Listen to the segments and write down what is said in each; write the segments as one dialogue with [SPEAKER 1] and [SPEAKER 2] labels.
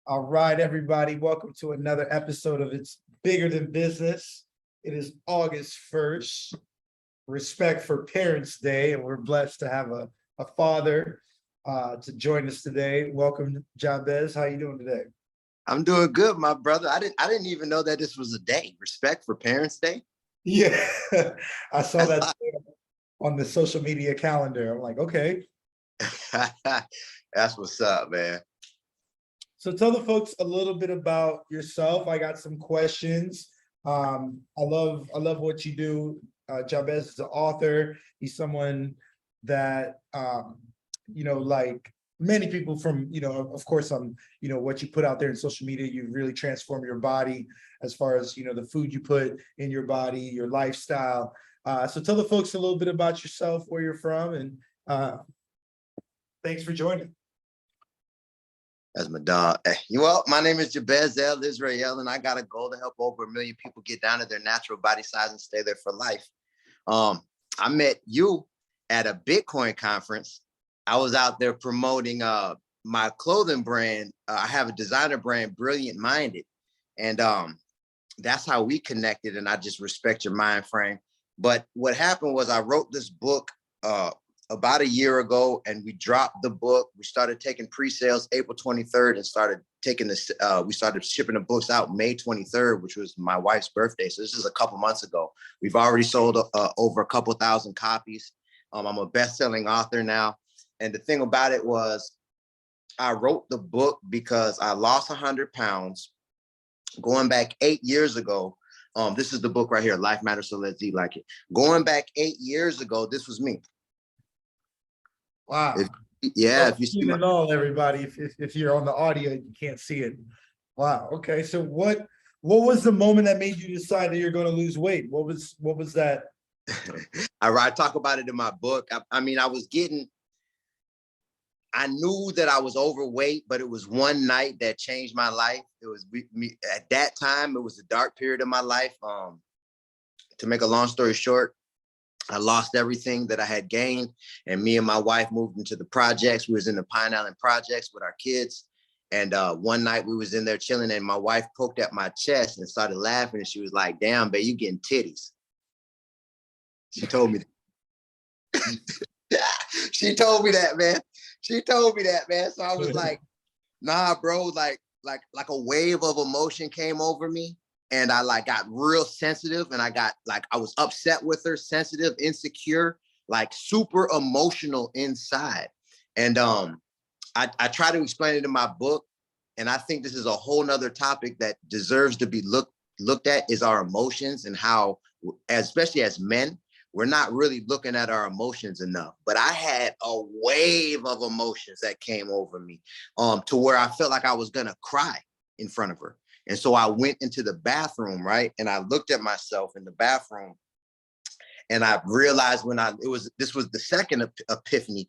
[SPEAKER 1] All right, everybody, welcome to another episode of It's Bigger Than Business. It is August 1st, Respect for Parents Day, and we're blessed to have a father to join us today. Welcome, Jabez. How you doing today?
[SPEAKER 2] I'm doing good, my brother. I didn't even know that this was a day. Respect for Parents Day.
[SPEAKER 1] Yeah, I saw
[SPEAKER 2] That's
[SPEAKER 1] that on the social media calendar. I'm like, okay.
[SPEAKER 2] that's what's up, man.
[SPEAKER 1] So tell the folks a little bit about yourself. I got some questions. I love what you do. Jabez is an author. He's someone that like many people from, of course, what you put out there in social media, you really transform your body as far as, the food you put in your body, your lifestyle. So tell the folks a little bit about yourself, where you're from, and thanks for joining.
[SPEAKER 2] That's my dog. Well, my name is Jabez El Israel, and I got a goal to help over 1 million people get down to their natural body size and stay there for life. I met you at a Bitcoin conference. I was out there promoting my clothing brand. I have a designer brand, Brilliant Minded, and that's how we connected. And I just respect your mind frame. But what happened was I wrote this book about a year ago, and we dropped the book. We started taking pre-sales April 23rd and started taking this. We started shipping the books out May 23rd, which was my wife's birthday. So this is a couple months ago. We've already sold over a couple thousand copies. I'm a best-selling author now. And the thing about it was I wrote the book because I lost 100 pounds going back 8 years ago. This is the book right here, Life Matters, So Let's Eat Like It. Going back 8 years ago, this was me.
[SPEAKER 1] Wow.
[SPEAKER 2] If you see
[SPEAKER 1] everybody, if you're on the audio, you can't see it. Wow. Okay. So what was the moment that made you decide that you're going to lose weight? What was that?
[SPEAKER 2] I talk about it in my book. I knew that I was overweight, but it was one night that changed my life. It was me at that time. It was a dark period of my life. To make a long story short, I lost everything that I had gained, and me and my wife moved into the projects. We was in the Pine Island projects with our kids. And one night we was in there chilling, and my wife poked at my chest and started laughing. And she was like, "Damn, babe, you getting titties." She told me that. She told me that, man. She told me that, man. So I was like, nah, bro, like a wave of emotion came over me. And I got real sensitive, and I was upset with her, sensitive, insecure, like super emotional inside. And I try to explain it in my book. And I think this is a whole nother topic that deserves to be looked at, is our emotions, and how, especially as men, we're not really looking at our emotions enough. But I had a wave of emotions that came over me to where I felt like I was gonna cry in front of her. And so I went into the bathroom, right? And I looked at myself in the bathroom, and I realized this was the second epiphany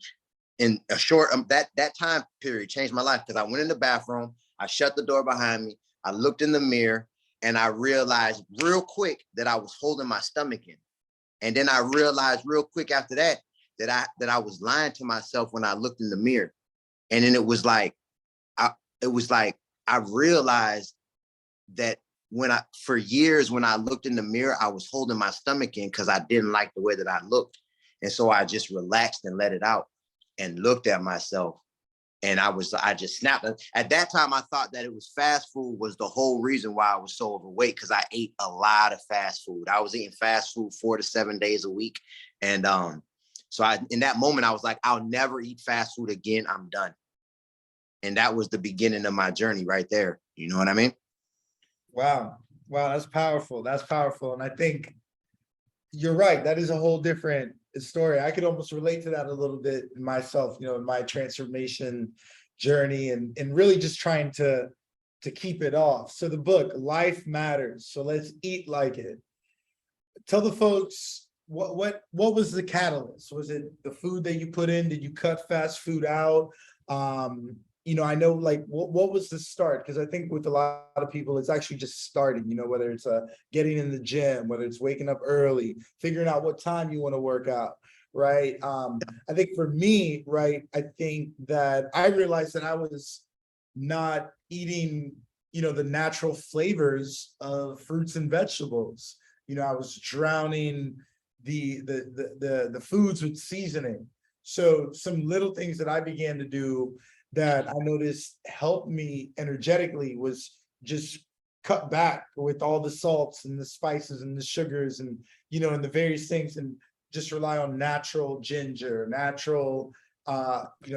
[SPEAKER 2] in a short, that time period changed my life, because I went in the bathroom, I shut the door behind me, I looked in the mirror, and I realized real quick that I was holding my stomach in. And then I realized real quick after that, that I was lying to myself when I looked in the mirror. And then it was like I realized that for years, when I looked in the mirror, I was holding my stomach in because I didn't like the way that I looked. And so I just relaxed and let it out and looked at myself. And I just snapped. At that time, I thought that it was fast food was the whole reason why I was so overweight, because I ate a lot of fast food. I was eating fast food 4 to 7 days a week. And so in that moment, I was like, I'll never eat fast food again. I'm done. And that was the beginning of my journey right there. You know what I mean?
[SPEAKER 1] Wow. That's powerful. That's powerful. And I think you're right. That is a whole different story. I could almost relate to that a little bit myself, in my transformation journey, and really just trying to keep it off. So the book, Life Matters, So Let's Eat Like It. Tell the folks what was the catalyst? Was it the food that you put in? Did you cut fast food out? I know, like, what was the start? Because I think with a lot of people, it's actually just starting, whether it's getting in the gym, whether it's waking up early, figuring out what time you want to work out, right? I think for me, right, I think that I realized that I was not eating, the natural flavors of fruits and vegetables. I was drowning the foods with seasoning. So some little things that I began to do that I noticed helped me energetically was just cut back with all the salts and the spices and the sugars and and the various things, and just rely on natural ginger, natural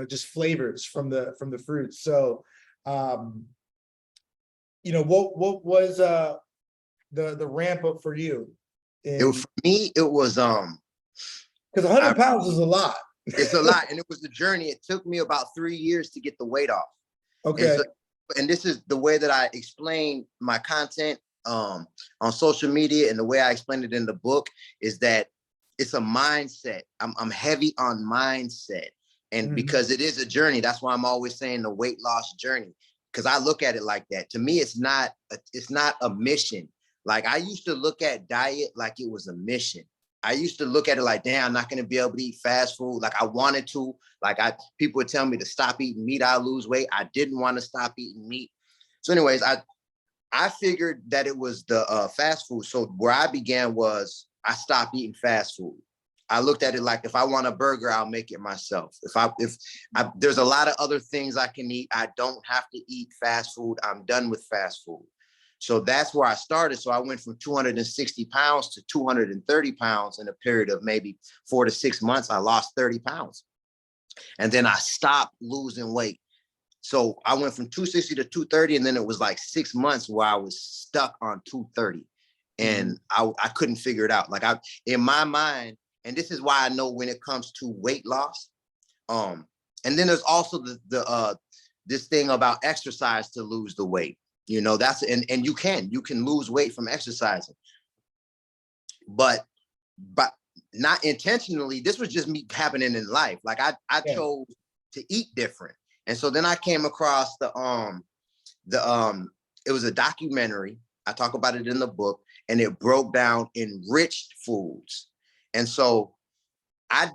[SPEAKER 1] just flavors from the fruits. So what was the ramp up for you?
[SPEAKER 2] For me, it was
[SPEAKER 1] because 100 pounds is a lot.
[SPEAKER 2] It's a lot, and it was the journey. It took me about 3 years to get the weight off.
[SPEAKER 1] Okay.
[SPEAKER 2] And this is the way that I explain my content on social media, and the way I explained it in the book is that it's a mindset. I'm heavy on mindset, and because it is a journey, that's why I'm always saying the weight loss journey, because I look at it like that. To me, it's not a mission. Like, I used to look at diet like it was a mission. I used to look at it like, damn, I'm not going to be able to eat fast food like I wanted to. Like, people would tell me to stop eating meat, I'll lose weight. I didn't want to stop eating meat. So anyways, I figured that it was the fast food. So where I began was I stopped eating fast food. I looked at it like, if I want a burger, I'll make it myself. If there's a lot of other things I can eat, I don't have to eat fast food. I'm done with fast food. So that's where I started. So I went from 260 pounds to 230 pounds in a period of maybe 4 to 6 months. I lost 30 pounds. And then I stopped losing weight. So I went from 260 to 230, and then it was like 6 months where I was stuck on 230. And I couldn't figure it out. Like, in my mind, and this is why I know when it comes to weight loss. And then there's also this thing about exercise to lose the weight. That's and you can lose weight from exercising, but not intentionally. This was just me happening in life. Like, I chose to eat different. And so then I came across it was a documentary. I talk about it in the book, and it broke down enriched foods. And so I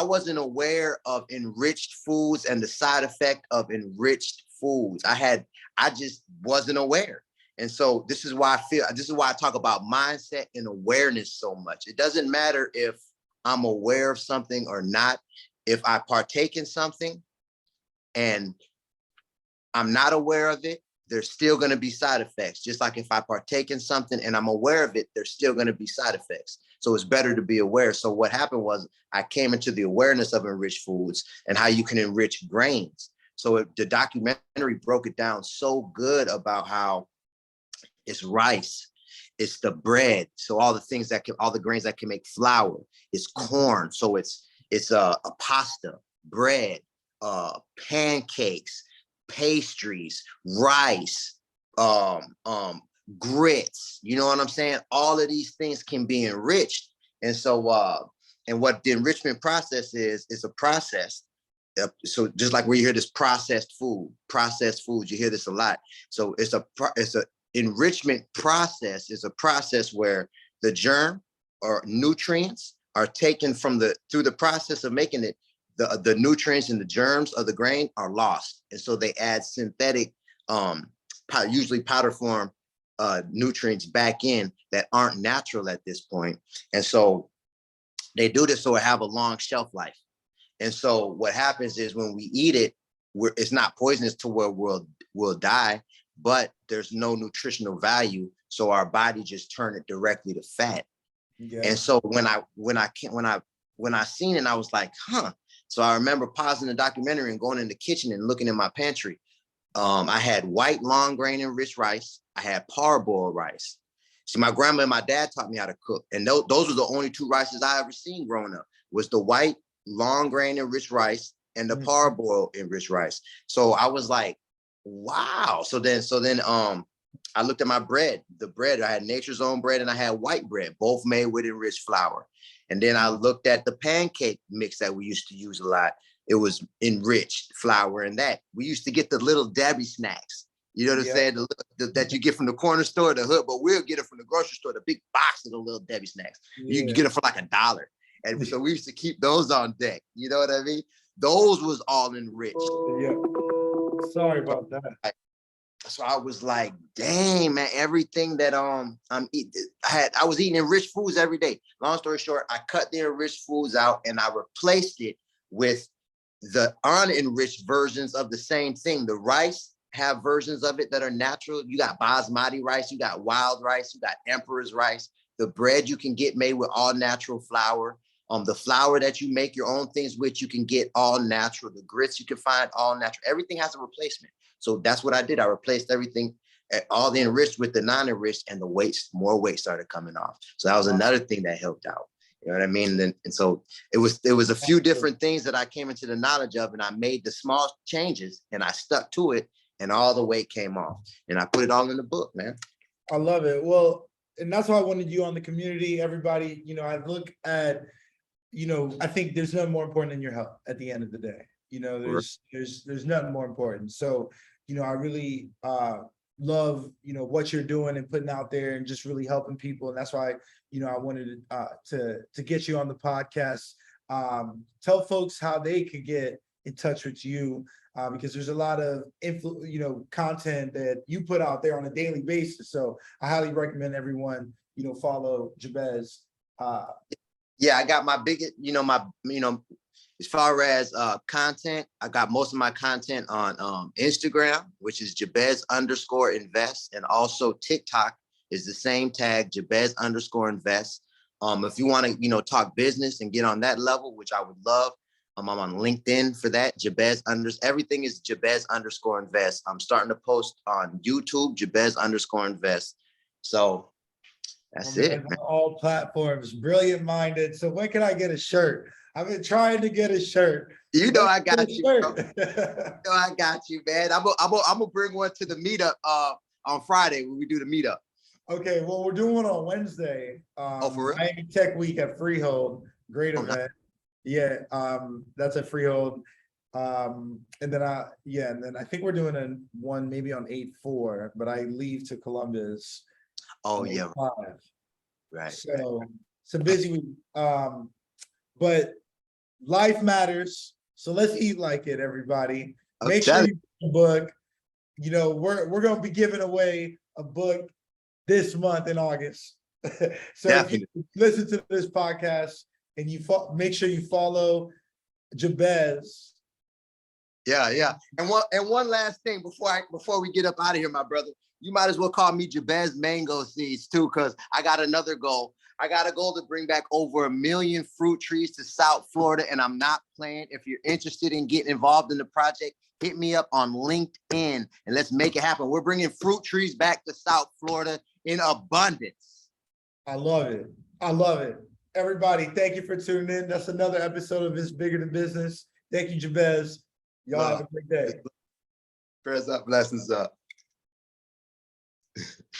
[SPEAKER 2] wasn't aware of enriched foods and the side effect of enriched foods. I just wasn't aware. And so this is why I talk about mindset and awareness so much. It doesn't matter if I'm aware of something or not. If I partake in something and I'm not aware of it, there's still going to be side effects. Just like if I partake in something and I'm aware of it, there's still going to be side effects. So it's better to be aware. So what happened was I came into the awareness of enriched foods and how you can enrich grains. So the documentary broke it down so good about how it's rice, it's the bread. So all the grains that can make flour. It's corn. So it's a pasta, bread, pancakes, pastries, rice, grits. You know what I'm saying? All of these things can be enriched. And so, and what the enrichment process is a process. So just like where you hear this processed foods, you hear this a lot. So it's a enrichment process is a process where the germ or nutrients are taken through the process of making it. The nutrients and the germs of the grain are lost. And so they add synthetic, usually powder form nutrients back in that aren't natural at this point. And so they do this so it have a long shelf life. And so what happens is when we eat it, it's not poisonous to where we'll die, but there's no nutritional value. So our body just turn it directly to fat. Yeah. And so when I seen it, I was like, huh. So I remember pausing the documentary and going in the kitchen and looking in my pantry. I had white long grain enriched rice. I had parboiled rice. See, my grandma and my dad taught me how to cook. And those were the only two rices I ever seen growing up, was the white long grain enriched rice and the parboiled enriched rice. So I was like, wow. So then I looked at my bread. The bread, I had Nature's Own bread and I had white bread, both made with enriched flour. And then I looked at the pancake mix that we used to use a lot. It was enriched flour, and that we used to get the little Debbie snacks. You know what I'm saying? That you get from the corner store, the hood, but we'll get it from the grocery store, the big box of the little Debbie snacks. Yeah. You can get it for like $1. And so we used to keep those on deck. You know what I mean? Those was all enriched.
[SPEAKER 1] Yeah. Sorry about that.
[SPEAKER 2] So I was like, dang, man, everything that I was eating enriched foods every day. Long story short, I cut the enriched foods out and I replaced it with the unenriched versions of the same thing. The rice have versions of it that are natural. You got basmati rice, you got wild rice, you got emperor's rice. The bread you can get made with all natural flour. The flour that you make your own things with, you can get all natural. The grits you can find all natural. Everything has a replacement. So that's what I did. I replaced everything, all the enriched with the non-enriched, and more weight started coming off. So that was another thing that helped out. You know what I mean? And so it was a few different things that I came into the knowledge of, and I made the small changes and I stuck to it, and all the weight came off. And I put it all in the book, man.
[SPEAKER 1] I love it. Well, and that's why I wanted you on the community. Everybody, I look at, I think there's nothing more important than your health at the end of the day. There's nothing more important. So, I really love, what you're doing and putting out there and just really helping people. And that's why, I wanted to get you on the podcast. Tell folks how they could get in touch with you, because there's a lot of content that you put out there on a daily basis. So I highly recommend everyone, follow Jabez.
[SPEAKER 2] Yeah, I got my biggest, as far as content, I got most of my content on Instagram, which is Jabez_invest, and also TikTok is the same tag, Jabez_invest. If you want to, talk business and get on that level, which I would love, I'm on LinkedIn for that. Everything is Jabez_invest. I'm starting to post on YouTube, Jabez_invest. So that's it. Man.
[SPEAKER 1] All platforms, brilliant minded. So when can I get a shirt? I've been trying to get a shirt.
[SPEAKER 2] I got you. I got you, man. I'm gonna bring one to the meetup on Friday when we do the meetup.
[SPEAKER 1] Okay, well, we're doing one on Wednesday.
[SPEAKER 2] For real?
[SPEAKER 1] Miami Tech Week at Freehold. Great event. Nice. Yeah, that's at Freehold. And then I think we're doing one maybe on 8/4, but I leave to Columbus.
[SPEAKER 2] Oh yeah.
[SPEAKER 1] 8/5.
[SPEAKER 2] Right.
[SPEAKER 1] So it's a busy week. But life matters. So let's eat like it, everybody. Make sure you get a book. We're gonna be giving away a book this month in August. So definitely. If you listen to this podcast and you make sure you follow Jabez.
[SPEAKER 2] Yeah. And one last thing before we get up out of here, my brother, you might as well call me Jabez Mango Seeds too, because I got another goal. I got a goal to bring back over 1 million fruit trees to South Florida, and I'm not playing. If you're interested in getting involved in the project, hit me up on LinkedIn and let's make it happen. We're bringing fruit trees back to South Florida in abundance.
[SPEAKER 1] I love it. Everybody, thank you for tuning in. That's another episode of It's Bigger Than Business. Thank you, Jabez. Y'all have a great day.
[SPEAKER 2] Prayers up, blessings up.